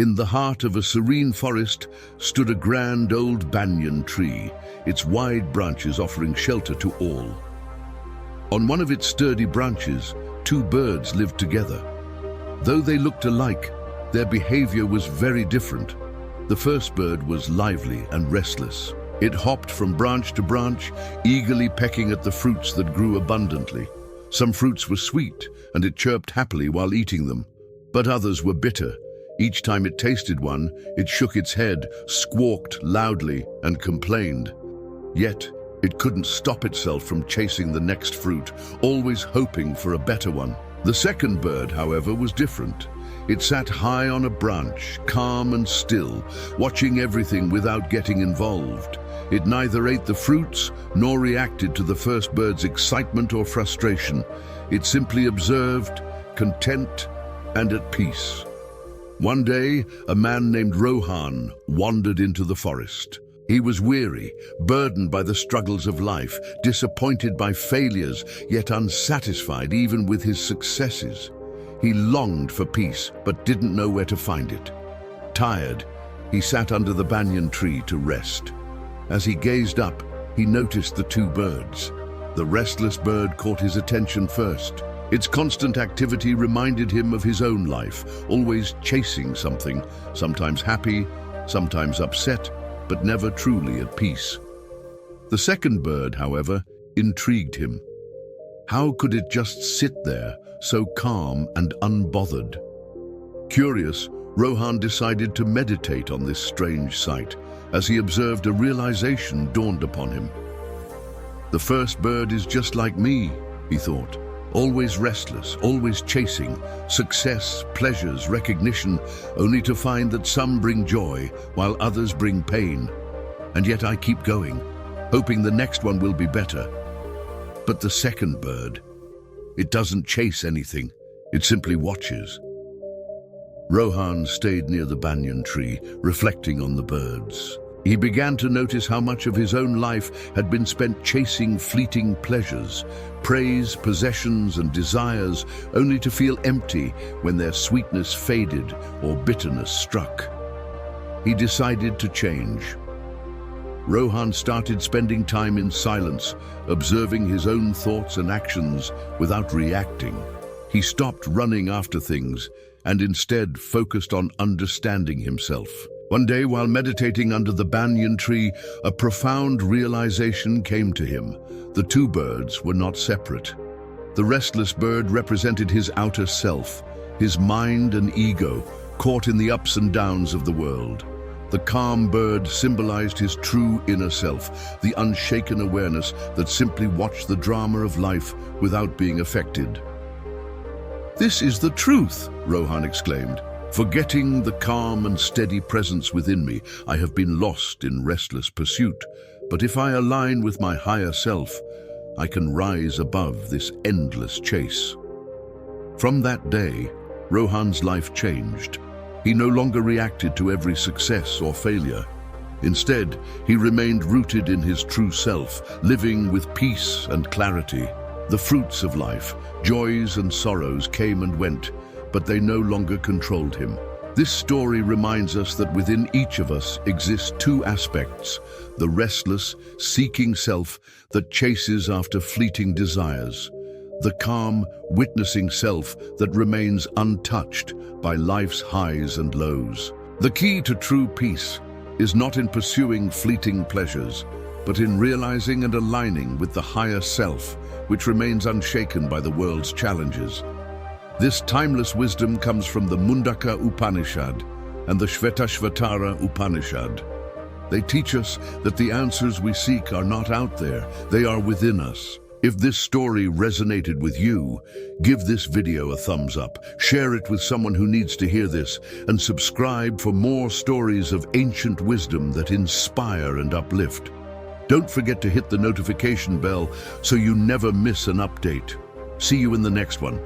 In the heart of a serene forest stood a grand old banyan tree, its wide branches offering shelter to all. On one of its sturdy branches, two birds lived together. Though they looked alike, their behavior was very different. The first bird was lively and restless. It hopped from branch to branch, eagerly pecking at the fruits that grew abundantly. Some fruits were sweet, and it chirped happily while eating them. But others were bitter. Each time it tasted one, it shook its head, squawked loudly, and complained. Yet, it couldn't stop itself from chasing the next fruit, always hoping for a better one. The second bird, however, was different. It sat high on a branch, calm and still, watching everything without getting involved. It neither ate the fruits nor reacted to the first bird's excitement or frustration. It simply observed, content and at peace. One day, a man named Rohan wandered into the forest. He was weary, burdened by the struggles of life, disappointed by failures, yet unsatisfied even with his successes. He longed for peace, but didn't know where to find it. Tired, he sat under the banyan tree to rest. As he gazed up, he noticed the two birds. The restless bird caught his attention first. Its constant activity reminded him of his own life, always chasing something, sometimes happy, sometimes upset, but never truly at peace. The second bird, however, intrigued him. How could it just sit there, so calm and unbothered? Curious, Rohan decided to meditate on this strange sight. As he observed, a realization dawned upon him. The first bird is just like me, he thought. Always restless, always chasing, success, pleasures, recognition, only to find that some bring joy while others bring pain. And yet I keep going, hoping the next one will be better. But the second bird, it doesn't chase anything, it simply watches. Rohan stayed near the banyan tree, reflecting on the birds. He began to notice how much of his own life had been spent chasing fleeting pleasures, praise, possessions, and desires, only to feel empty when their sweetness faded or bitterness struck. He decided to change. Rohan started spending time in silence, observing his own thoughts and actions without reacting. He stopped running after things and instead focused on understanding himself. One day, while meditating under the banyan tree, a profound realization came to him. The two birds were not separate. The restless bird represented his outer self, his mind and ego, caught in the ups and downs of the world. The calm bird symbolized his true inner self, the unshaken awareness that simply watched the drama of life without being affected. "This is the truth," Rohan exclaimed. "Forgetting the calm and steady presence within me, I have been lost in restless pursuit. But if I align with my higher self, I can rise above this endless chase." From that day, Rohan's life changed. He no longer reacted to every success or failure. Instead, he remained rooted in his true self, living with peace and clarity. The fruits of life, joys and sorrows came and went, but they no longer controlled him. This story reminds us that within each of us exist two aspects: the restless, seeking self that chases after fleeting desires, the calm, witnessing self that remains untouched by life's highs and lows. The key to true peace is not in pursuing fleeting pleasures, but in realizing and aligning with the higher self, which remains unshaken by the world's challenges. This timeless wisdom comes from the Mundaka Upanishad and the Shvetashvatara Upanishad. They teach us that the answers we seek are not out there, they are within us. If this story resonated with you, give this video a thumbs up, share it with someone who needs to hear this, and subscribe for more stories of ancient wisdom that inspire and uplift. Don't forget to hit the notification bell so you never miss an update. See you in the next one.